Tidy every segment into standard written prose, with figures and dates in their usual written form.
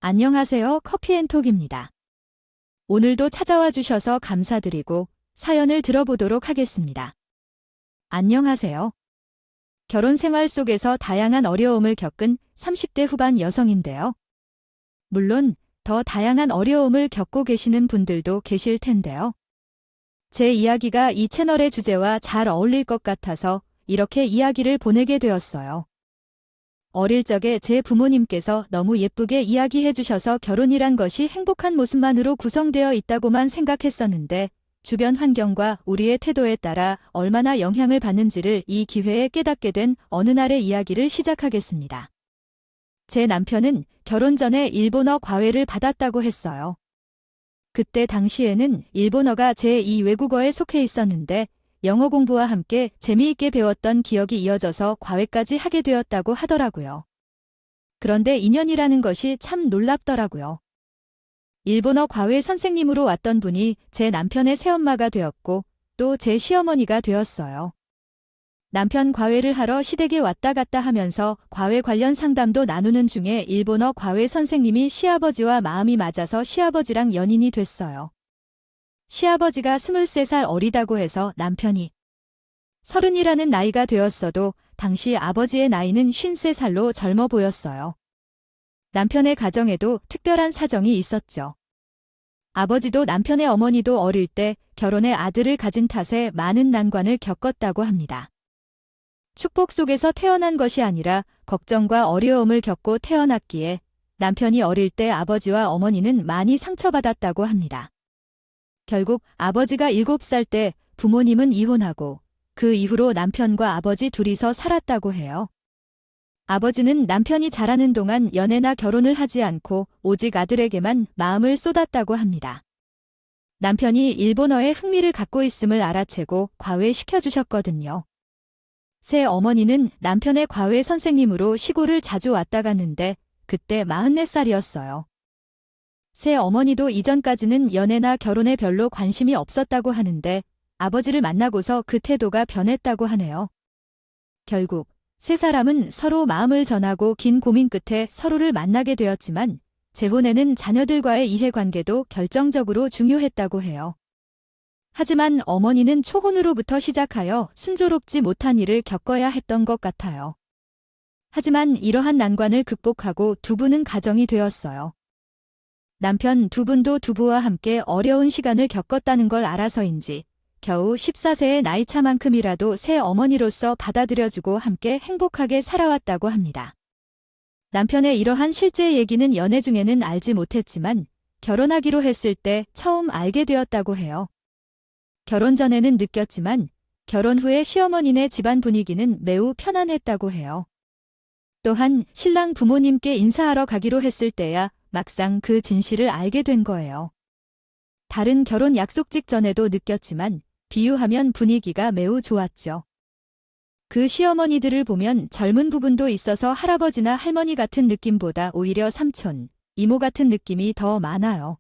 안녕하세요. 커피앤톡입니다. 오늘도 찾아와 주셔서 감사드리고 사연을 들어보도록 하겠습니다. 안녕하세요. 결혼 생활 속에서 다양한 어려움을 겪은 30대 후반 여성인데요. 물론 더 다양한 어려움을 겪고 계시는 분들도 계실 텐데요. 제 이야기가 이 채널의 주제와 잘 어울릴 것 같아서 이렇게 이야기를 보내게 되었어요. 어릴 적에 제 부모님께서 너무 예쁘게 이야기해 주셔서 결혼이란 것이 행복한 모습만으로 구성되어 있다고만 생각했었는데 주변 환경과 우리의 태도에 따라 얼마나 영향을 받는지를 이 기회에 깨닫게 된 어느 날의 이야기를 시작하겠습니다. 제 남편은 결혼 전에 일본어 과외를 받았다고 했어요. 그때 당시에는 일본어가 제2 외국어에 속해 있었는데 영어 공부와 함께 재미있게 배웠던 기억이 이어져서 과외까지 하게 되었다고 하더라고요. 그런데 인연이라는 것이 참 놀랍더라고요. 일본어 과외 선생님으로 왔던 분이 제 남편의 새엄마가 되었고 또 제 시어머니가 되었어요. 남편 과외를 하러 시댁에 왔다 갔다 하면서 과외 관련 상담도 나누는 중에 일본어 과외 선생님이 시아버지와 마음이 맞아서 시아버지랑 연인이 됐어요. 시아버지가 23살 어리다고 해서 남편이 30이라는 나이가 되었어도 당시 아버지의 나이는 53살로 젊어 보였어요. 남편의 가정에도 특별한 사정이 있었죠. 아버지도 남편의 어머니도 어릴 때 결혼해 아들을 가진 탓에 많은 난관을 겪었다고 합니다. 축복 속에서 태어난 것이 아니라 걱정과 어려움을 겪고 태어났기에 남편이 어릴 때 아버지와 어머니는 많이 상처받았다고 합니다. 결국 아버지가 7살 때 부모님은 이혼하고 그 이후로 남편과 아버지 둘이서 살았다고 해요. 아버지는 남편이 자라는 동안 연애나 결혼을 하지 않고 오직 아들에게만 마음을 쏟았다고 합니다. 남편이 일본어에 흥미를 갖고 있음을 알아채고 과외시켜주셨거든요. 새 어머니는 남편의 과외 선생님으로 시골을 자주 왔다 갔는데 그때 44살이었어요. 새 어머니도 이전까지는 연애나 결혼에 별로 관심이 없었다고 하는데 아버지를 만나고서 그 태도가 변했다고 하네요. 결국 세 사람은 서로 마음을 전하고 긴 고민 끝에 서로를 만나게 되었지만 재혼에는 자녀들과의 이해관계도 결정적으로 중요했다고 해요. 하지만 어머니는 초혼으로부터 시작하여 순조롭지 못한 일을 겪어야 했던 것 같아요. 하지만 이러한 난관을 극복하고 두 분은 가정이 되었어요. 남편 두 분도 두부와 함께 어려운 시간을 겪었다는 걸 알아서인지 겨우 14세의 나이차만큼이라도 새 어머니로서 받아들여주고 함께 행복하게 살아왔다고 합니다. 남편의 이러한 실제 얘기는 연애 중에는 알지 못했지만 결혼하기로 했을 때 처음 알게 되었다고 해요. 결혼 전에는 느꼈지만 결혼 후에 시어머니네 집안 분위기는 매우 편안했다고 해요. 또한 신랑 부모님께 인사하러 가기로 했을 때야 막상 그 진실을 알게 된 거예요. 다른 결혼 약속직 전에도 느꼈지만 비유하면 분위기가 매우 좋았죠. 그 시어머니들을 보면 젊은 부분도 있어서 할아버지나 할머니 같은 느낌보다 오히려 삼촌, 이모 같은 느낌이 더 많아요.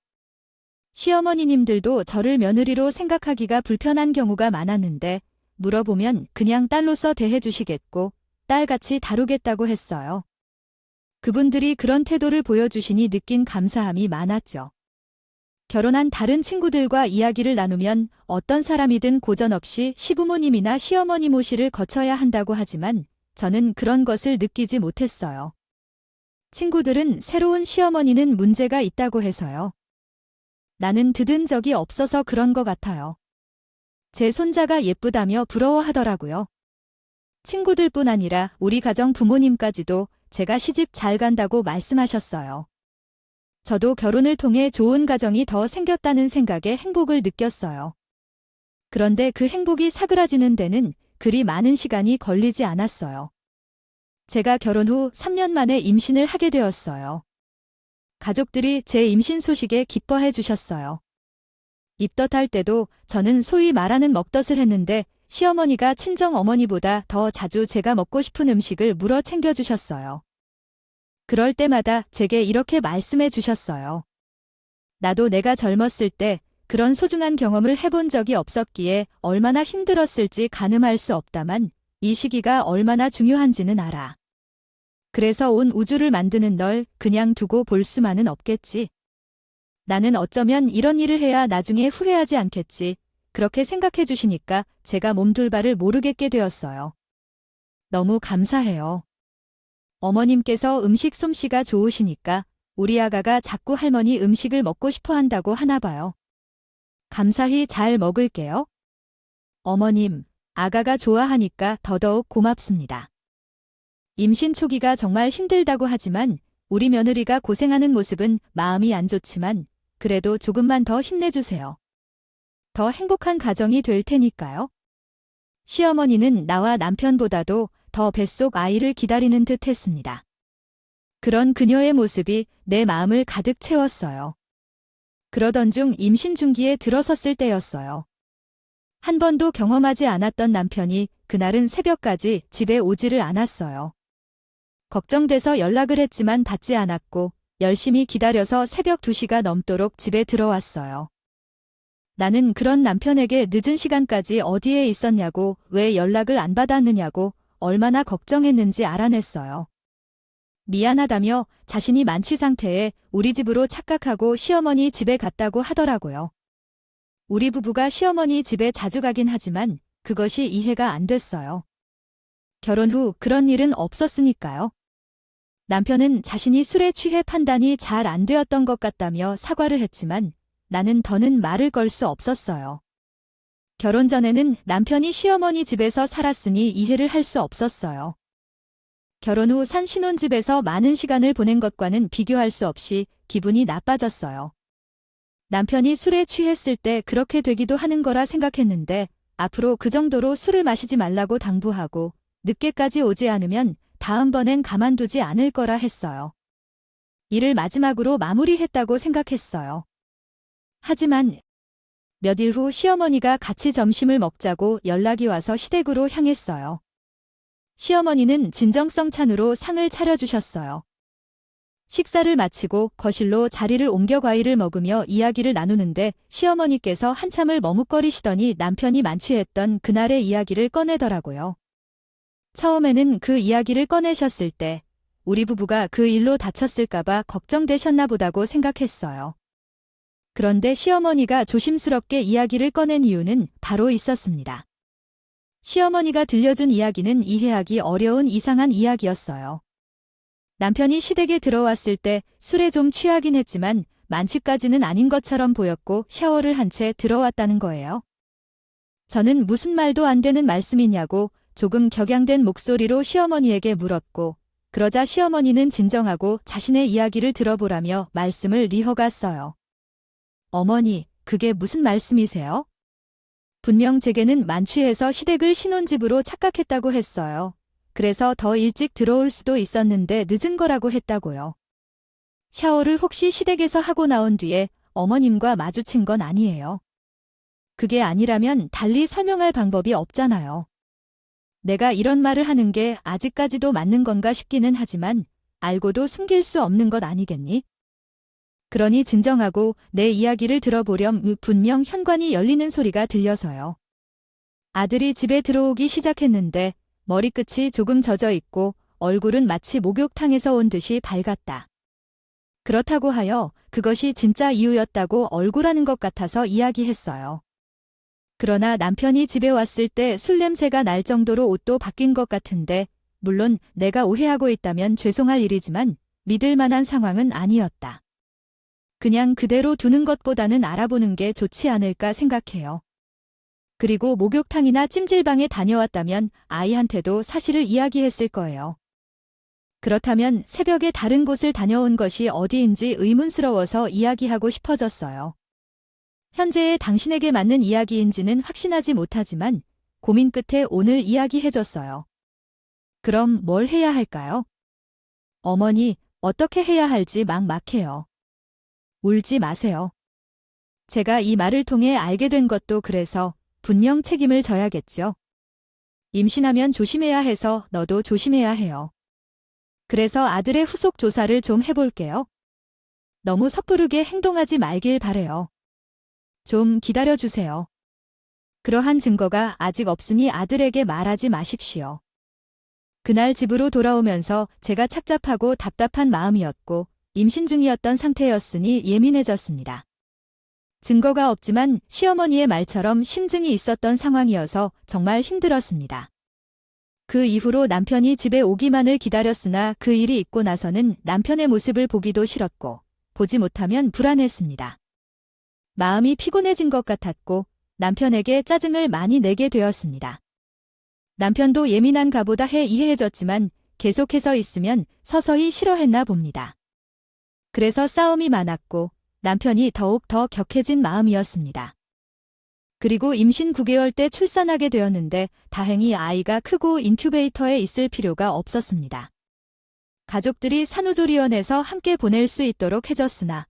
시어머니님들도 저를 며느리로 생각하기가 불편한 경우가 많았는데 물어보면 그냥 딸로서 대해주시겠고 딸같이 다루겠다고 했어요. 그분들이 그런 태도를 보여주시니 느낀 감사함이 많았죠. 결혼한 다른 친구들과 이야기를 나누면 어떤 사람이든 고전 없이 시부모님이나 시어머니 모시를 거쳐야 한다고 하지만 저는 그런 것을 느끼지 못했어요. 친구들은 새로운 시어머니는 문제가 있다고 해서요. 나는 들은 적이 없어서 그런 것 같아요. 제 손자가 예쁘다며 부러워하더라고요. 친구들뿐 아니라 우리 가정 부모님까지도 제가 시집 잘 간다고 말씀하셨어요. 저도 결혼을 통해 좋은 가정이 더 생겼다는 생각에 행복을 느꼈어요. 그런데 그 행복이 사그라지는 데는 그리 많은 시간이 걸리지 않았어요. 제가 결혼 후 3년 만에 임신을 하게 되었어요. 가족들이 제 임신 소식에 기뻐해 주셨어요. 입덧할 때도 저는 소위 말하는 먹덧을 했는데 시어머니가 친정어머니보다 더 자주 제가 먹고 싶은 음식을 물어 챙겨주셨어요. 그럴 때마다 제게 이렇게 말씀해 주셨어요. 나도 내가 젊었을 때 그런 소중한 경험을 해본 적이 없었기에 얼마나 힘들었을지 가늠할 수 없다만 이 시기가 얼마나 중요한지는 알아. 그래서 온 우주를 만드는 널 그냥 두고 볼 수만은 없겠지. 나는 어쩌면 이런 일을 해야 나중에 후회하지 않겠지. 그렇게 생각해 주시니까 제가 몸둘 바를 모르겠게 되었어요. 너무 감사해요. 어머님께서 음식 솜씨가 좋으시니까 우리 아가가 자꾸 할머니 음식을 먹고 싶어 한다고 하나 봐요. 감사히 잘 먹을게요. 어머님, 아가가 좋아하니까 더더욱 고맙습니다. 임신 초기가 정말 힘들다고 하지만 우리 며느리가 고생하는 모습은 마음이 안 좋지만 그래도 조금만 더 힘내주세요. 더 행복한 가정이 될 테니까요. 시어머니는 나와 남편보다도 더 뱃속 아이를 기다리는 듯 했습니다. 그런 그녀의 모습이 내 마음을 가득 채웠어요. 그러던 중 임신 중기에 들어섰을 때였어요. 한 번도 경험하지 않았던 남편이 그날은 새벽까지 집에 오지를 않았어요. 걱정돼서 연락을 했지만 받지 않았고 열심히 기다려서 새벽 2시가 넘도록 집에 들어왔어요. 나는 그런 남편에게 늦은 시간까지 어디에 있었냐고 왜 연락을 안 받았느냐고 얼마나 걱정했는지 알아냈어요. 미안하다며 자신이 만취 상태에 우리 집으로 착각하고 시어머니 집에 갔다고 하더라고요. 우리 부부가 시어머니 집에 자주 가긴 하지만 그것이 이해가 안 됐어요. 결혼 후 그런 일은 없었으니까요. 남편은 자신이 술에 취해 판단이 잘 안 되었던 것 같다며 사과를 했지만 나는 더는 말을 걸 수 없었어요. 결혼 전에는 남편이 시어머니 집에서 살았으니 이해를 할 수 없었어요. 결혼 후 산 신혼집에서 많은 시간을 보낸 것과는 비교할 수 없이 기분이 나빠졌어요. 남편이 술에 취했을 때 그렇게 되기도 하는 거라 생각했는데 앞으로 그 정도로 술을 마시지 말라고 당부하고 늦게까지 오지 않으면 다음번엔 가만두지 않을 거라 했어요. 일을 마지막으로 마무리했다고 생각했어요. 하지만 몇 일 후 시어머니가 같이 점심을 먹자고 연락이 와서 시댁으로 향했어요. 시어머니는 진정성 찬으로 상을 차려주셨어요. 식사를 마치고 거실로 자리를 옮겨 과일을 먹으며 이야기를 나누는데 시어머니께서 한참을 머뭇거리시더니 남편이 만취했던 그날의 이야기를 꺼내더라고요. 처음에는 그 이야기를 꺼내셨을 때 우리 부부가 그 일로 다쳤을까봐 걱정되셨나 보다고 생각했어요. 그런데 시어머니가 조심스럽게 이야기를 꺼낸 이유는 바로 있었습니다. 시어머니가 들려준 이야기는 이해하기 어려운 이상한 이야기였어요. 남편이 시댁에 들어왔을 때 술에 좀 취하긴 했지만 만취까지는 아닌 것처럼 보였고 샤워를 한 채 들어왔다는 거예요. 저는 무슨 말도 안 되는 말씀이냐고 조금 격양된 목소리로 시어머니에게 물었고 그러자 시어머니는 진정하고 자신의 이야기를 들어보라며 말씀을 이어갔어요. 어머니, 그게 무슨 말씀이세요? 분명 제게는 만취해서 시댁을 신혼집으로 착각했다고 했어요. 그래서 더 일찍 들어올 수도 있었는데 늦은 거라고 했다고요. 샤워를 혹시 시댁에서 하고 나온 뒤에 어머님과 마주친 건 아니에요. 그게 아니라면 달리 설명할 방법이 없잖아요. 내가 이런 말을 하는 게 아직까지도 맞는 건가 싶기는 하지만 알고도 숨길 수 없는 것 아니겠니? 그러니 진정하고 내 이야기를 들어보렴. 분명 현관이 열리는 소리가 들려서요. 아들이 집에 들어오기 시작했는데 머리끝이 조금 젖어 있고 얼굴은 마치 목욕탕에서 온 듯이 밝았다. 그렇다고 하여 그것이 진짜 이유였다고 얼굴하는 것 같아서 이야기했어요. 그러나 남편이 집에 왔을 때 술 냄새가 날 정도로 옷도 바뀐 것 같은데 물론 내가 오해하고 있다면 죄송할 일이지만 믿을 만한 상황은 아니었다. 그냥 그대로 두는 것보다는 알아보는 게 좋지 않을까 생각해요. 그리고 목욕탕이나 찜질방에 다녀왔다면 아이한테도 사실을 이야기했을 거예요. 그렇다면 새벽에 다른 곳을 다녀온 것이 어디인지 의문스러워서 이야기하고 싶어졌어요. 현재의 당신에게 맞는 이야기인지는 확신하지 못하지만 고민 끝에 오늘 이야기해줬어요. 그럼 뭘 해야 할까요? 어머니, 어떻게 해야 할지 막막해요. 울지 마세요. 제가 이 말을 통해 알게 된 것도 그래서 분명 책임을 져야겠죠. 임신하면 조심해야 해서 너도 조심해야 해요. 그래서 아들의 후속 조사를 좀 해볼게요. 너무 섣부르게 행동하지 말길 바래요. 좀 기다려주세요. 그러한 증거가 아직 없으니 아들에게 말하지 마십시오. 그날 집으로 돌아오면서 제가 착잡하고 답답한 마음이었고 임신 중이었던 상태였으니 예민해졌습니다. 증거가 없지만 시어머니의 말처럼 심증이 있었던 상황이어서 정말 힘들었습니다. 그 이후로 남편이 집에 오기만을 기다렸으나 그 일이 있고 나서는 남편의 모습을 보기도 싫었고 보지 못하면 불안했습니다. 마음이 피곤해진 것 같았고 남편에게 짜증을 많이 내게 되었습니다. 남편도 예민한 가보다 이해해줬지만 계속해서 있으면 서서히 싫어했나 봅니다. 그래서 싸움이 많았고 남편이 더욱 더 격해진 마음이었습니다. 그리고 임신 9개월 때 출산하게 되었는데 다행히 아이가 크고 인큐베이터에 있을 필요가 없었습니다. 가족들이 산후조리원에서 함께 보낼 수 있도록 해줬으나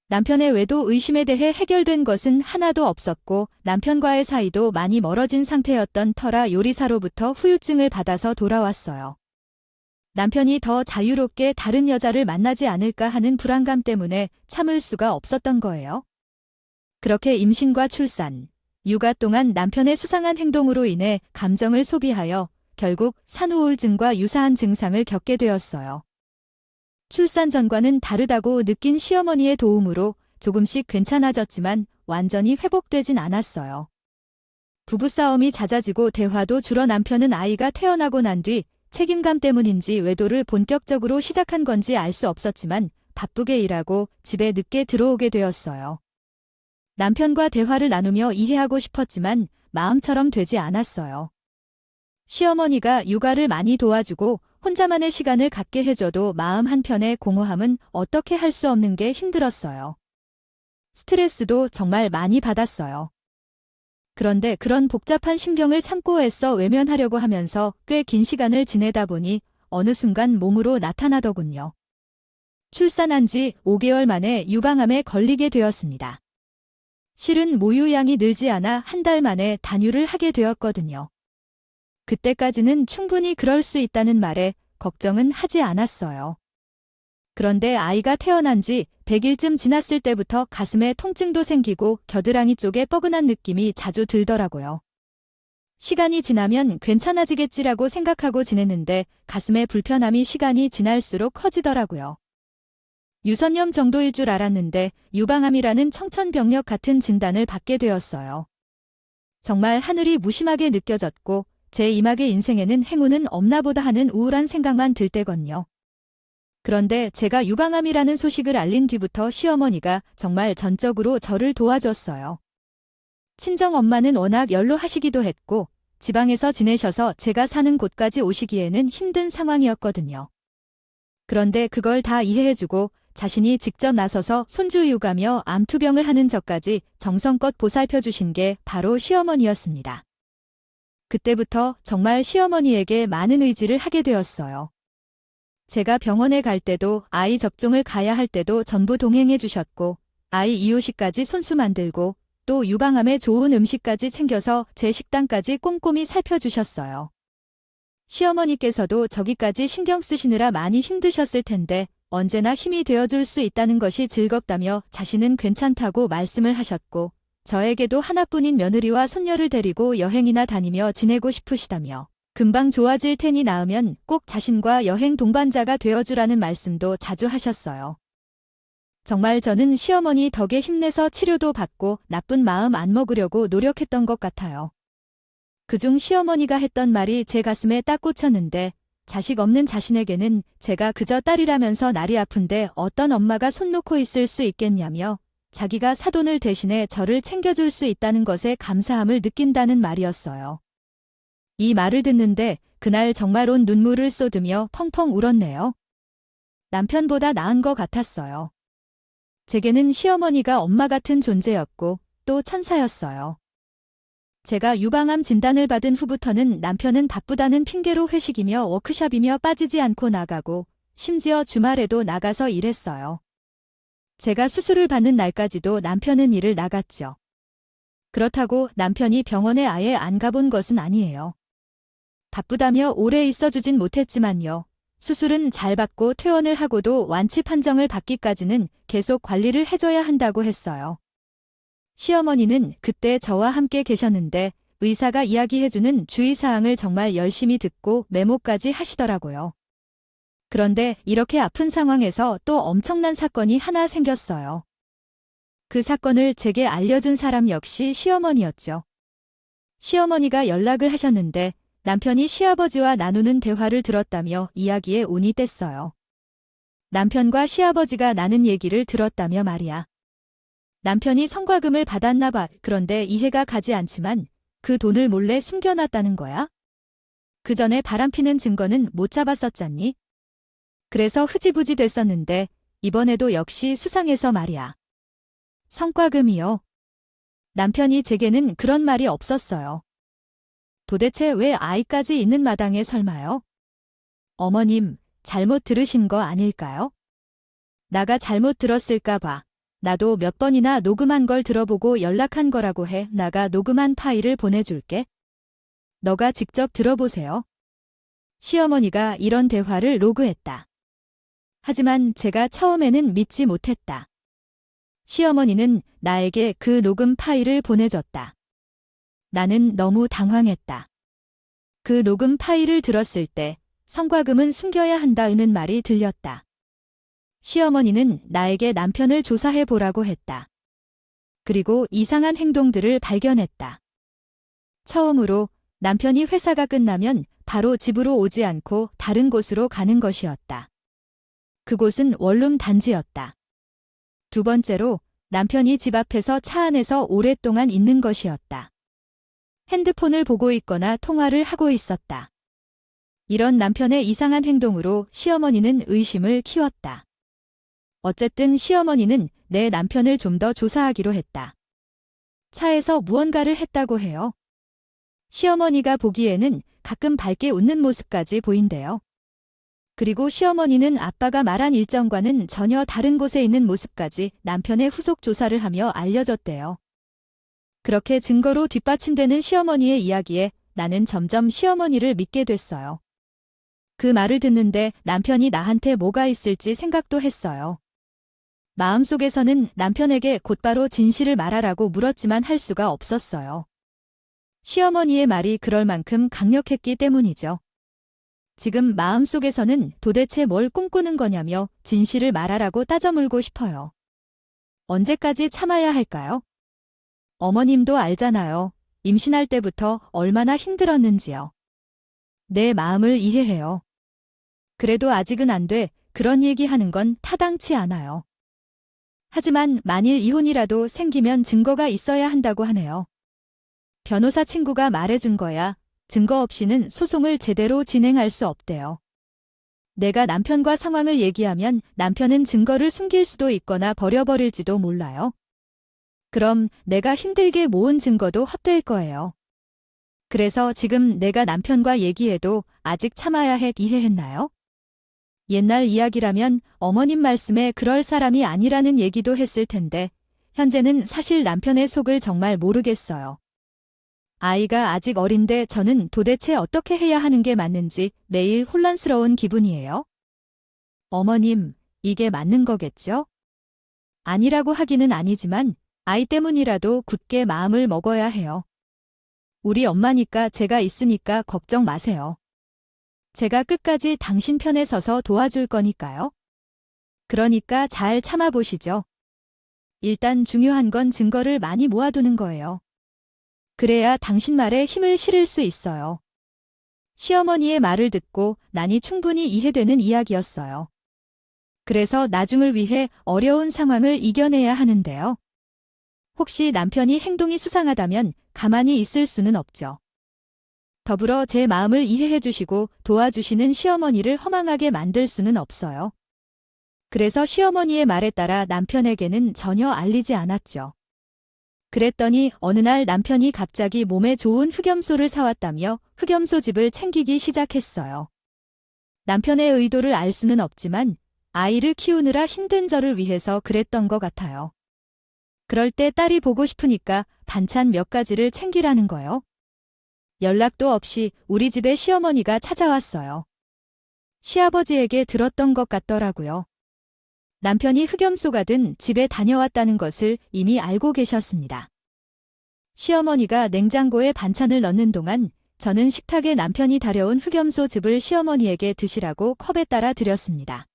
남편의 외도 의심에 대해 해결된 것은 하나도 없었고 남편과의 사이도 많이 멀어진 상태였던 터라 요리사로부터 후유증을 받아서 돌아왔어요. 남편이 더 자유롭게 다른 여자를 만나지 않을까 하는 불안감 때문에 참을 수가 없었던 거예요. 그렇게 임신과 출산, 육아 동안 남편의 수상한 행동으로 인해 감정을 소비하여 결국 산후우울증과 유사한 증상을 겪게 되었어요. 출산 전과는 다르다고 느낀 시어머니의 도움으로 조금씩 괜찮아졌지만 완전히 회복되진 않았어요. 부부싸움이 잦아지고 대화도 줄어 남편은 아이가 태어나고 난 뒤 책임감 때문인지 외도를 본격적으로 시작한 건지 알 수 없었지만 바쁘게 일하고 집에 늦게 들어오게 되었어요. 남편과 대화를 나누며 이해하고 싶었지만 마음처럼 되지 않았어요. 시어머니가 육아를 많이 도와주고 혼자만의 시간을 갖게 해줘도 마음 한편의 공허함은 어떻게 할 수 없는 게 힘들었어요. 스트레스도 정말 많이 받았어요. 그런데 그런 복잡한 심경을 참고 애써 외면하려고 하면서 꽤 긴 시간을 지내다 보니 어느 순간 몸으로 나타나더군요. 출산한 지 5개월 만에 유방암에 걸리게 되었습니다. 실은 모유양이 늘지 않아 한 달 만에 단유를 하게 되었거든요. 그때까지는 충분히 그럴 수 있다는 말에 걱정은 하지 않았어요. 그런데 아이가 태어난 지 100일쯤 지났을 때부터 가슴에 통증도 생기고 겨드랑이 쪽에 뻐근한 느낌이 자주 들더라고요. 시간이 지나면 괜찮아지겠지라고 생각하고 지냈는데 가슴에 불편함이 시간이 지날수록 커지더라고요. 유선염 정도일 줄 알았는데 유방암이라는 청천벽력 같은 진단을 받게 되었어요. 정말 하늘이 무심하게 느껴졌고 제 이막의 인생에는 행운은 없나 보다 하는 우울한 생각만 들 때건요. 그런데 제가 유방암이라는 소식을 알린 뒤부터 시어머니가 정말 전적으로 저를 도와줬어요. 친정엄마는 워낙 연로하시기도 했고 지방에서 지내셔서 제가 사는 곳까지 오시기에는 힘든 상황이었거든요. 그런데 그걸 다 이해해주고 자신이 직접 나서서 손주 육아며 암투병을 하는 저까지 정성껏 보살펴주신 게 바로 시어머니였습니다. 그때부터 정말 시어머니에게 많은 의지를 하게 되었어요. 제가 병원에 갈 때도 아이 접종을 가야 할 때도 전부 동행해 주셨고 아이 이유식까지 손수 만들고 또 유방암에 좋은 음식까지 챙겨서 제 식단까지 꼼꼼히 살펴주셨어요. 시어머니께서도 저기까지 신경 쓰시느라 많이 힘드셨을 텐데 언제나 힘이 되어줄 수 있다는 것이 즐겁다며 자신은 괜찮다고 말씀을 하셨고 저에게도 하나뿐인 며느리와 손녀를 데리고 여행이나 다니며 지내고 싶으시다며 금방 좋아질 테니 나으면 꼭 자신과 여행 동반자가 되어주라는 말씀도 자주 하셨어요. 정말 저는 시어머니 덕에 힘내서 치료도 받고 나쁜 마음 안 먹으려고 노력했던 것 같아요. 그중 시어머니가 했던 말이 제 가슴에 딱 꽂혔는데 자식 없는 자신에게는 제가 그저 딸이라면서 날이 아픈데 어떤 엄마가 손 놓고 있을 수 있겠냐며 자기가 사돈을 대신해 저를 챙겨줄 수 있다는 것에 감사함을 느낀다는 말이었어요. 이 말을 듣는데 그날 정말 온 눈물을 쏟으며 펑펑 울었네요. 남편보다 나은 것 같았어요. 제게는 시어머니가 엄마 같은 존재였고 또 천사였어요. 제가 유방암 진단을 받은 후부터는 남편은 바쁘다는 핑계로 회식이며 워크숍이며 빠지지 않고 나가고 심지어 주말에도 나가서 일했어요. 제가 수술을 받는 날까지도 남편은 일을 나갔죠. 그렇다고 남편이 병원에 아예 안 가본 것은 아니에요. 바쁘다며 오래 있어주진 못했지만요. 수술은 잘 받고 퇴원을 하고도 완치 판정을 받기까지는 계속 관리를 해줘야 한다고 했어요. 시어머니는 그때 저와 함께 계셨는데 의사가 이야기해주는 주의사항을 정말 열심히 듣고 메모까지 하시더라고요. 그런데 이렇게 아픈 상황에서 또 엄청난 사건이 하나 생겼어요. 그 사건을 제게 알려준 사람 역시 시어머니였죠. 시어머니가 연락을 하셨는데 남편이 시아버지와 나누는 대화를 들었다며 이야기에 운이 뗐어요. 남편과 시아버지가 나눈 얘기를 들었다며 말이야. 남편이 성과금을 받았나 봐. 그런데 이해가 가지 않지만 그 돈을 몰래 숨겨놨다는 거야? 그 전에 바람피는 증거는 못 잡았었잖니? 그래서 흐지부지 됐었는데 이번에도 역시 수상해서 말이야. 성과금이요? 남편이 제게는 그런 말이 없었어요. 도대체 왜 아이까지 있는 마당에 설마요? 어머님, 잘못 들으신 거 아닐까요? 나가 잘못 들었을까 봐. 나도 몇 번이나 녹음한 걸 들어보고 연락한 거라고 해. 나가 녹음한 파일을 보내줄게. 너가 직접 들어보세요. 시어머니가 이런 대화를 로그했다. 하지만 제가 처음에는 믿지 못했다. 시어머니는 나에게 그 녹음 파일을 보내줬다. 나는 너무 당황했다. 그 녹음 파일을 들었을 때 성과금은 숨겨야 한다는 말이 들렸다. 시어머니는 나에게 남편을 조사해 보라고 했다. 그리고 이상한 행동들을 발견했다. 처음으로 남편이 회사가 끝나면 바로 집으로 오지 않고 다른 곳으로 가는 것이었다. 그곳은 원룸 단지였다. 두 번째로 남편이 집 앞에서 차 안에서 오랫동안 있는 것이었다. 핸드폰을 보고 있거나 통화를 하고 있었다. 이런 남편의 이상한 행동으로 시어머니는 의심을 키웠다. 어쨌든 시어머니는 내 남편을 좀 더 조사하기로 했다. 차에서 무언가를 했다고 해요. 시어머니가 보기에는 가끔 밝게 웃는 모습까지 보인대요. 그리고 시어머니는 아빠가 말한 일정과는 전혀 다른 곳에 있는 모습까지 남편의 후속 조사를 하며 알려줬대요. 그렇게 증거로 뒷받침되는 시어머니의 이야기에 나는 점점 시어머니를 믿게 됐어요. 그 말을 듣는데 남편이 나한테 뭐가 있을지 생각도 했어요. 마음속에서는 남편에게 곧바로 진실을 말하라고 물었지만 할 수가 없었어요. 시어머니의 말이 그럴 만큼 강력했기 때문이죠. 지금 마음속에서는 도대체 뭘 꿈꾸는 거냐며 진실을 말하라고 따져물고 싶어요. 언제까지 참아야 할까요? 어머님도 알잖아요. 임신할 때부터 얼마나 힘들었는지요. 내 마음을 이해해요. 그래도 아직은 안 돼. 그런 얘기하는 건 타당치 않아요. 하지만 만일 이혼이라도 생기면 증거가 있어야 한다고 하네요. 변호사 친구가 말해준 거야. 증거 없이는 소송을 제대로 진행할 수 없대요. 내가 남편과 상황을 얘기하면 남편은 증거를 숨길 수도 있거나 버려버릴지도 몰라요. 그럼 내가 힘들게 모은 증거도 헛될 거예요. 그래서 지금 내가 남편과 얘기해도 아직 참아야 해. 이해했나요? 옛날 이야기라면 어머님 말씀에 그럴 사람이 아니라는 얘기도 했을 텐데 현재는 사실 남편의 속을 정말 모르겠어요. 아이가 아직 어린데 저는 도대체 어떻게 해야 하는 게 맞는지 매일 혼란스러운 기분이에요. 어머님, 이게 맞는 거겠죠? 아니라고 하기는 아니지만 아이 때문이라도 굳게 마음을 먹어야 해요. 우리 엄마니까 제가 있으니까 걱정 마세요. 제가 끝까지 당신 편에 서서 도와줄 거니까요. 그러니까 잘 참아보시죠. 일단 중요한 건 증거를 많이 모아두는 거예요. 그래야 당신 말에 힘을 실을 수 있어요. 시어머니의 말을 듣고 나니 충분히 이해되는 이야기였어요. 그래서 나중을 위해 어려운 상황을 이겨내야 하는데요. 혹시 남편이 행동이 수상하다면 가만히 있을 수는 없죠. 더불어 제 마음을 이해해 주시고 도와주시는 시어머니를 허망하게 만들 수는 없어요. 그래서 시어머니의 말에 따라 남편에게는 전혀 알리지 않았죠. 그랬더니 어느 날 남편이 갑자기 몸에 좋은 흑염소를 사왔다며 흑염소 집을 챙기기 시작했어요. 남편의 의도를 알 수는 없지만 아이를 키우느라 힘든 저를 위해서 그랬던 것 같아요. 그럴 때 딸이 보고 싶으니까 반찬 몇 가지를 챙기라는 거요. 연락도 없이 우리 집에 시어머니가 찾아왔어요. 시아버지에게 들었던 것 같더라고요. 남편이 흑염소가 든 집에 다녀왔다는 것을 이미 알고 계셨습니다. 시어머니가 냉장고에 반찬을 넣는 동안 저는 식탁에 남편이 다려온 흑염소 즙을 시어머니에게 드시라고 컵에 따라 드렸습니다.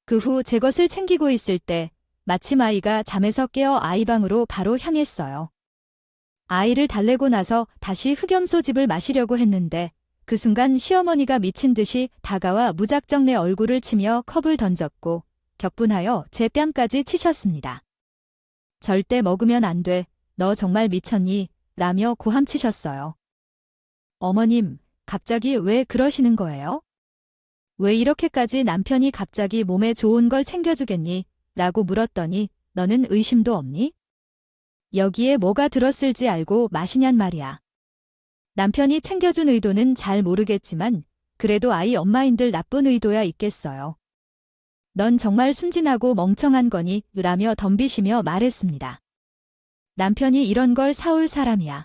그 후 제 것을 챙기고 있을 때 마침 아이가 잠에서 깨어 아이 방으로 바로 향했어요. 아이를 달래고 나서 다시 흑염소 즙을 마시려고 했는데 그 순간 시어머니가 미친 듯이 다가와 무작정 내 얼굴을 치며 컵을 던졌고 격분하여 제 뺨까지 치셨습니다. 절대 먹으면 안 돼. 너 정말 미쳤니? 라며 고함치셨어요. 어머님, 갑자기 왜 그러시는 거예요? 왜 이렇게까지 남편이 갑자기 몸에 좋은 걸 챙겨주겠니? 라고 물었더니 너는 의심도 없니? 여기에 뭐가 들었을지 알고 마시냔 말이야. 남편이 챙겨준 의도는 잘 모르겠지만 그래도 아이 엄마인들 나쁜 의도야 있겠어요. 넌 정말 순진하고 멍청한 거니? 라며 덤비시며 말했습니다. 남편이 이런 걸 사올 사람이야.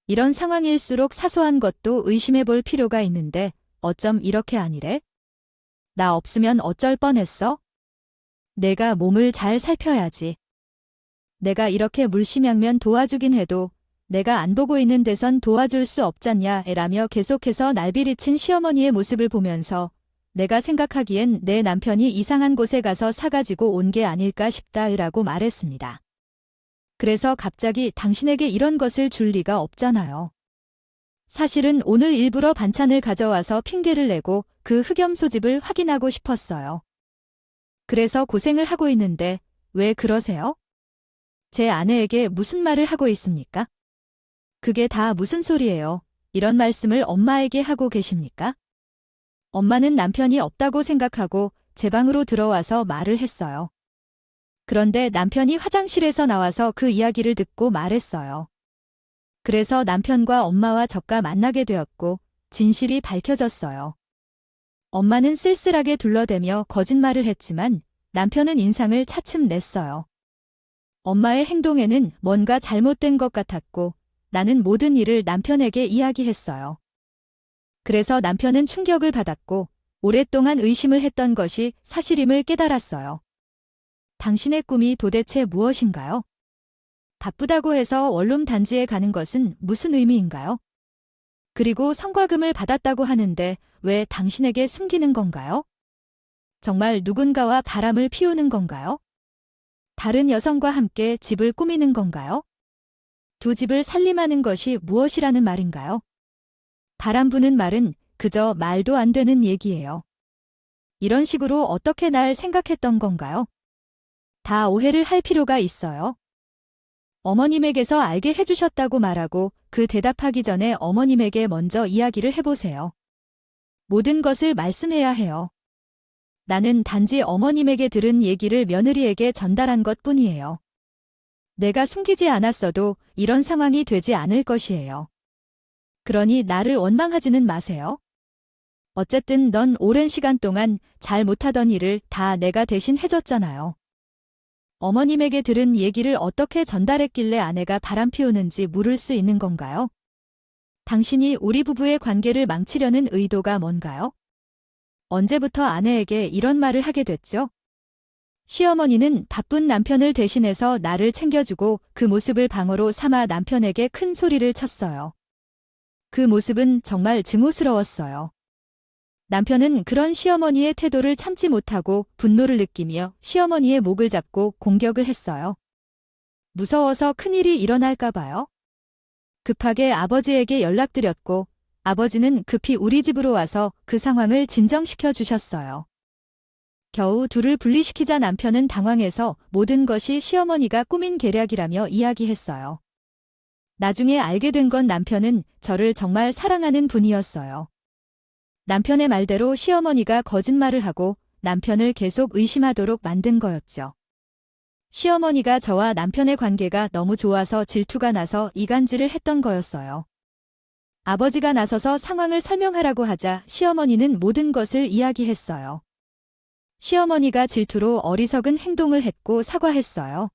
이런 상황일수록 사소한 것도 의심해 볼 필요가 있는데 어쩜 이렇게 아니래? 나 없으면 어쩔 뻔했어? 내가 몸을 잘 살펴야지. 내가 이렇게 물심양면 도와주긴 해도 내가 안 보고 있는 데선 도와줄 수 없잖냐 라며 계속해서 날비리친 시어머니의 모습을 보면서 내가 생각하기엔 내 남편이 이상한 곳에 가서 사가지고 온 게 아닐까 싶다 라고 말했습니다. 그래서 갑자기 당신에게 이런 것을 줄 리가 없잖아요. 사실은 오늘 일부러 반찬을 가져와서 핑계를 내고 그 흑염소즙을 확인하고 싶었어요. 그래서 고생을 하고 있는데 왜 그러세요? 제 아내에게 무슨 말을 하고 있습니까? 그게 다 무슨 소리예요? 이런 말씀을 엄마에게 하고 계십니까? 엄마는 남편이 없다고 생각하고 제 방으로 들어와서 말을 했어요. 그런데 남편이 화장실에서 나와서 그 이야기를 듣고 말했어요. 그래서 남편과 엄마와 저가 만나게 되었고 진실이 밝혀졌어요. 엄마는 쓸쓸하게 둘러대며 거짓말을 했지만 남편은 인상을 차츰 냈어요. 엄마의 행동에는 뭔가 잘못된 것 같았고 나는 모든 일을 남편에게 이야기했어요. 그래서 남편은 충격을 받았고 오랫동안 의심을 했던 것이 사실임을 깨달았어요. 당신의 꿈이 도대체 무엇인가요? 바쁘다고 해서 원룸 단지에 가는 것은 무슨 의미인가요? 그리고 성과금을 받았다고 하는데 왜 당신에게 숨기는 건가요? 정말 누군가와 바람을 피우는 건가요? 다른 여성과 함께 집을 꾸미는 건가요? 두 집을 살림하는 것이 무엇이라는 말인가요? 바람 부는 말은 그저 말도 안 되는 얘기예요. 이런 식으로 어떻게 날 생각했던 건가요? 다 오해를 할 필요가 있어요. 어머님에게서 알게 해주셨다고 말하고 그 대답하기 전에 어머님에게 먼저 이야기를 해보세요. 모든 것을 말씀해야 해요. 나는 단지 어머님에게 들은 얘기를 며느리에게 전달한 것뿐이에요. 내가 숨기지 않았어도 이런 상황이 되지 않을 것이에요. 그러니 나를 원망하지는 마세요. 어쨌든 넌 오랜 시간 동안 잘 못하던 일을 다 내가 대신 해줬잖아요. 어머님에게 들은 얘기를 어떻게 전달했길래 아내가 바람 피우는지 물을 수 있는 건가요? 당신이 우리 부부의 관계를 망치려는 의도가 뭔가요? 언제부터 아내에게 이런 말을 하게 됐죠? 시어머니는 바쁜 남편을 대신해서 나를 챙겨주고 그 모습을 방어로 삼아 남편에게 큰 소리를 쳤어요. 그 모습은 정말 증오스러웠어요. 남편은 그런 시어머니의 태도를 참지 못하고 분노를 느끼며 시어머니의 목을 잡고 공격을 했어요. 무서워서 큰일이 일어날까 봐요. 급하게 아버지에게 연락드렸고 아버지는 급히 우리 집으로 와서 그 상황을 진정시켜 주셨어요. 겨우 둘을 분리시키자 남편은 당황해서 모든 것이 시어머니가 꾸민 계략이라며 이야기했어요. 나중에 알게 된 건 남편은 저를 정말 사랑하는 분이었어요. 남편의 말대로 시어머니가 거짓말을 하고 남편을 계속 의심하도록 만든 거였죠. 시어머니가 저와 남편의 관계가 너무 좋아서 질투가 나서 이간질을 했던 거였어요. 아버지가 나서서 상황을 설명하라고 하자 시어머니는 모든 것을 이야기했어요. 시어머니가 질투로 어리석은 행동을 했고 사과했어요.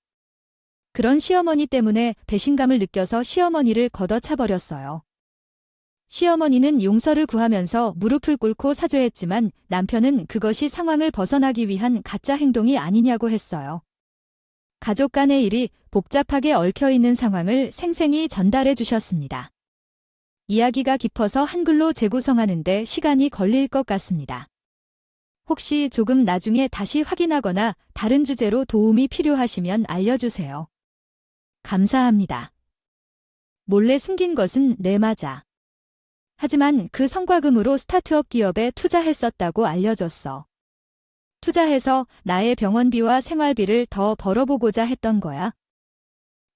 그런 시어머니 때문에 배신감을 느껴서 시어머니를 걷어차버렸어요. 시어머니는 용서를 구하면서 무릎을 꿇고 사죄했지만 남편은 그것이 상황을 벗어나기 위한 가짜 행동이 아니냐고 했어요. 가족 간의 일이 복잡하게 얽혀있는 상황을 생생히 전달해 주셨습니다. 이야기가 깊어서 한글로 재구성하는데 시간이 걸릴 것 같습니다. 혹시 조금 나중에 다시 확인하거나 다른 주제로 도움이 필요하시면 알려주세요. 감사합니다. 몰래 숨긴 것은 네 맞아. 하지만 그 성과금으로 스타트업 기업에 투자했었다고 알려줬어. 투자해서 나의 병원비와 생활비를 더 벌어보고자 했던 거야.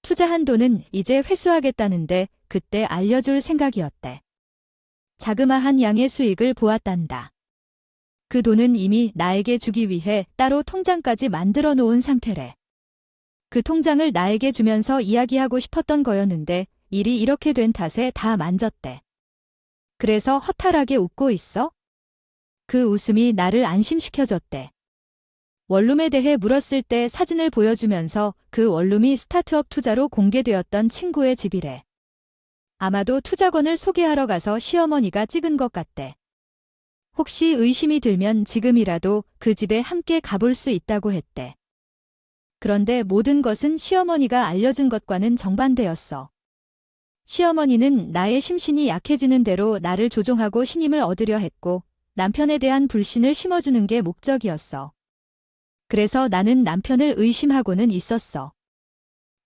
투자한 돈은 이제 회수하겠다는데 그때 알려줄 생각이었대. 자그마한 양의 수익을 보았단다. 그 돈은 이미 나에게 주기 위해 따로 통장까지 만들어 놓은 상태래. 그 통장을 나에게 주면서 이야기하고 싶었던 거였는데 일이 이렇게 된 탓에 다 만졌대. 그래서 허탈하게 웃고 있어? 그 웃음이 나를 안심시켜줬대. 원룸에 대해 물었을 때 사진을 보여주면서 그 원룸이 스타트업 투자로 공개되었던 친구의 집이래. 아마도 투자건을 소개하러 가서 시어머니가 찍은 것 같대. 혹시 의심이 들면 지금이라도 그 집에 함께 가볼 수 있다고 했대. 그런데 모든 것은 시어머니가 알려준 것과는 정반대였어. 시어머니는 나의 심신이 약해지는 대로 나를 조종하고 신임을 얻으려 했고 남편에 대한 불신을 심어주는 게 목적이었어. 그래서 나는 남편을 의심하고는 있었어.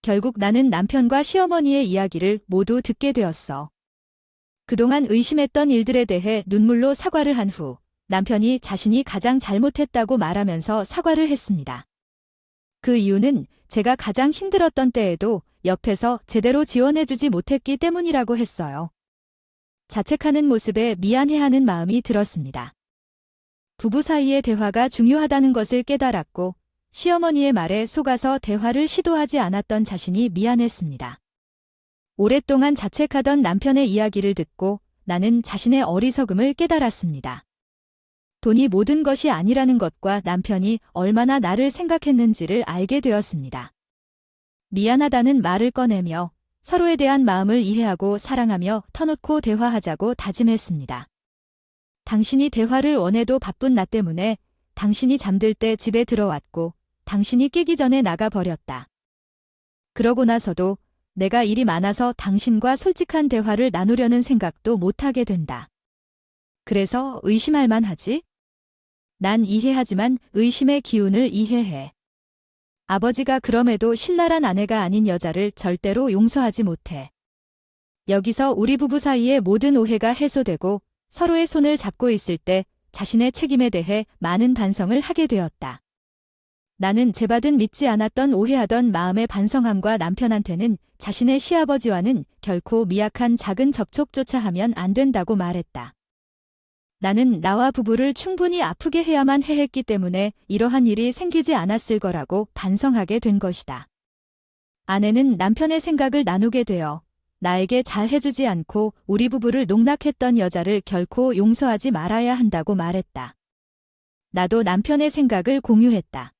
결국 나는 남편과 시어머니의 이야기를 모두 듣게 되었어. 그동안 의심했던 일들에 대해 눈물로 사과를 한 후 남편이 자신이 가장 잘못했다고 말하면서 사과를 했습니다. 그 이유는 제가 가장 힘들었던 때에도 옆에서 제대로 지원해주지 못했기 때문이라고 했어요. 자책하는 모습에 미안해하는 마음이 들었습니다. 부부 사이의 대화가 중요하다는 것을 깨달았고 시어머니의 말에 속아서 대화를 시도하지 않았던 자신이 미안했습니다. 오랫동안 자책하던 남편의 이야기를 듣고 나는 자신의 어리석음을 깨달았습니다. 돈이 모든 것이 아니라는 것과 남편이 얼마나 나를 생각했는지를 알게 되었습니다. 미안하다는 말을 꺼내며 서로에 대한 마음을 이해하고 사랑하며 터놓고 대화하자고 다짐했습니다. 당신이 대화를 원해도 바쁜 나 때문에 당신이 잠들 때 집에 들어왔고 당신이 깨기 전에 나가버렸다. 그러고 나서도 내가 일이 많아서 당신과 솔직한 대화를 나누려는 생각도 못하게 된다. 그래서 의심할 만하지? 난 이해하지만 의심의 기운을 이해해. 아버지가 그럼에도 신랄한 아내가 아닌 여자를 절대로 용서하지 못해. 여기서 우리 부부 사이의 모든 오해가 해소되고 서로의 손을 잡고 있을 때 자신의 책임에 대해 많은 반성을 하게 되었다. 나는 제받은 믿지 않았던 오해하던 마음의 반성함과 남편한테는 자신의 시아버지와는 결코 미약한 작은 접촉조차 하면 안 된다고 말했다. 나는 나와 부부를 충분히 아프게 해야만 했기 때문에 이러한 일이 생기지 않았을 거라고 반성하게 된 것이다. 아내는 남편의 생각을 나누게 되어 나에게 잘 해주지 않고 우리 부부를 농락했던 여자를 결코 용서하지 말아야 한다고 말했다. 나도 남편의 생각을 공유했다.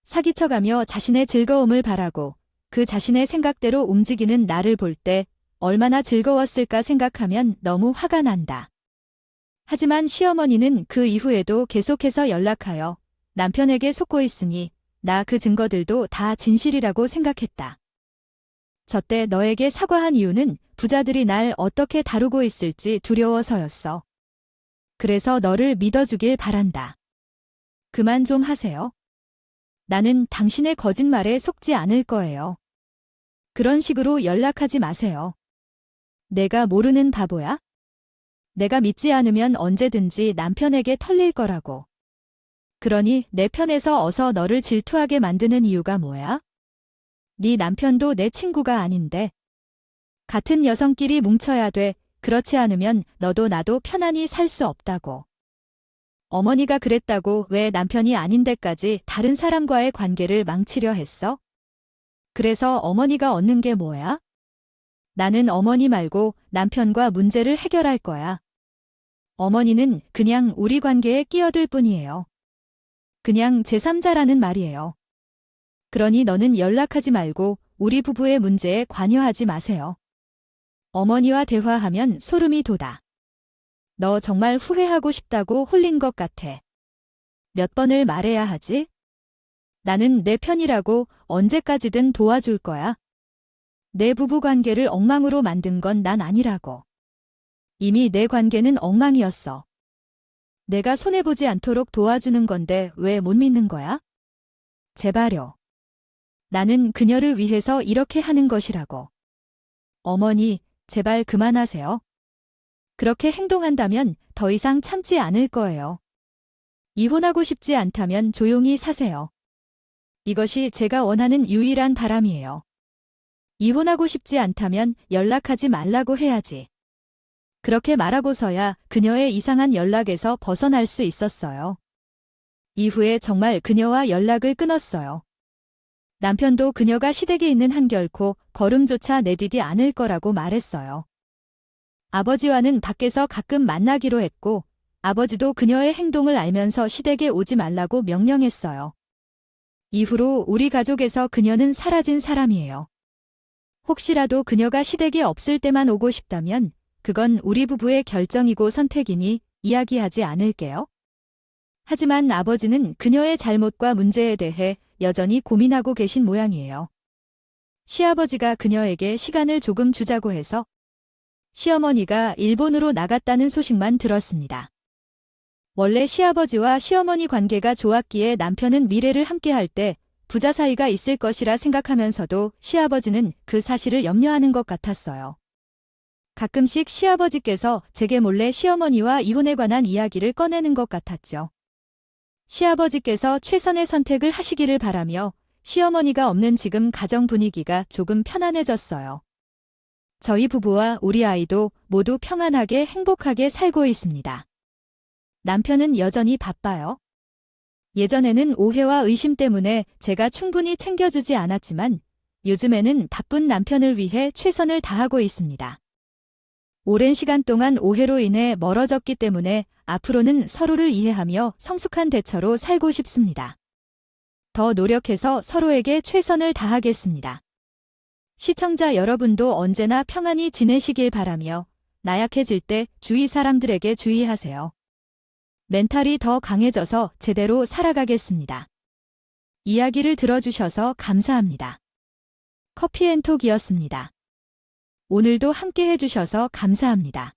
사기쳐가며 자신의 즐거움을 바라고 그 자신의 생각대로 움직이는 나를 볼 때 얼마나 즐거웠을까 생각하면 너무 화가 난다. 하지만 시어머니는 그 이후에도 계속해서 연락하여 남편에게 속고 있으니 나 그 증거들도 다 진실이라고 생각했다. 저때 너에게 사과한 이유는 부자들이 날 어떻게 다루고 있을지 두려워서였어. 그래서 너를 믿어주길 바란다. 그만 좀 하세요. 나는 당신의 거짓말에 속지 않을 거예요. 그런 식으로 연락하지 마세요. 내가 모르는 바보야? 내가 믿지 않으면 언제든지 남편에게 털릴 거라고. 그러니 내 편에서 어서 너를 질투하게 만드는 이유가 뭐야? 네 남편도 내 친구가 아닌데. 같은 여성끼리 뭉쳐야 돼. 그렇지 않으면 너도 나도 편안히 살 수 없다고. 어머니가 그랬다고 왜 남편이 아닌데까지 다른 사람과의 관계를 망치려 했어? 그래서 어머니가 얻는 게 뭐야? 나는 어머니 말고 남편과 문제를 해결할 거야. 어머니는 그냥 우리 관계에 끼어들 뿐이에요. 그냥 제3자라는 말이에요. 그러니 너는 연락하지 말고 우리 부부의 문제에 관여하지 마세요. 어머니와 대화하면 소름이 돋아. 너 정말 후회하고 싶다고 홀린 것 같아. 몇 번을 말해야 하지? 나는 내 편이라고 언제까지든 도와줄 거야. 내 부부 관계를 엉망으로 만든 건 난 아니라고. 이미 내 관계는 엉망이었어. 내가 손해보지 않도록 도와주는 건데 왜 못 믿는 거야? 제발요. 나는 그녀를 위해서 이렇게 하는 것이라고. 어머니, 제발 그만하세요. 그렇게 행동한다면 더 이상 참지 않을 거예요. 이혼하고 싶지 않다면 조용히 사세요. 이것이 제가 원하는 유일한 바람이에요. 이혼하고 싶지 않다면 연락하지 말라고 해야지. 그렇게 말하고서야 그녀의 이상한 연락에서 벗어날 수 있었어요. 이후에 정말 그녀와 연락을 끊었어요. 남편도 그녀가 시댁에 있는 한 결코 걸음조차 내디디 않을 거라고 말했어요. 아버지와는 밖에서 가끔 만나기로 했고, 아버지도 그녀의 행동을 알면서 시댁에 오지 말라고 명령했어요. 이후로 우리 가족에서 그녀는 사라진 사람이에요. 혹시라도 그녀가 시댁에 없을 때만 오고 싶다면 그건 우리 부부의 결정이고 선택이니 이야기하지 않을게요. 하지만 아버지는 그녀의 잘못과 문제에 대해 여전히 고민하고 계신 모양이에요. 시아버지가 그녀에게 시간을 조금 주자고 해서 시어머니가 일본으로 나갔다는 소식만 들었습니다. 원래 시아버지와 시어머니 관계가 좋았기에 남편은 미래를 함께할 때 부자 사이가 있을 것이라 생각하면서도 시아버지는 그 사실을 염려하는 것 같았어요. 가끔씩 시아버지께서 제게 몰래 시어머니와 이혼에 관한 이야기를 꺼내는 것 같았죠. 시아버지께서 최선의 선택을 하시기를 바라며 시어머니가 없는 지금 가정 분위기가 조금 편안해졌어요. 저희 부부와 우리 아이도 모두 평안하게 행복하게 살고 있습니다. 남편은 여전히 바빠요. 예전에는 오해와 의심 때문에 제가 충분히 챙겨주지 않았지만 요즘에는 바쁜 남편을 위해 최선을 다하고 있습니다. 오랜 시간 동안 오해로 인해 멀어졌기 때문에 앞으로는 서로를 이해하며 성숙한 대처로 살고 싶습니다. 더 노력해서 서로에게 최선을 다하겠습니다. 시청자 여러분도 언제나 평안히 지내시길 바라며 나약해질 때 주위 사람들에게 주의하세요. 멘탈이 더 강해져서 제대로 살아가겠습니다. 이야기를 들어주셔서 감사합니다. 커피앤톡이었습니다. 오늘도 함께 해주셔서 감사합니다.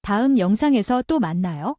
다음 영상에서 또 만나요.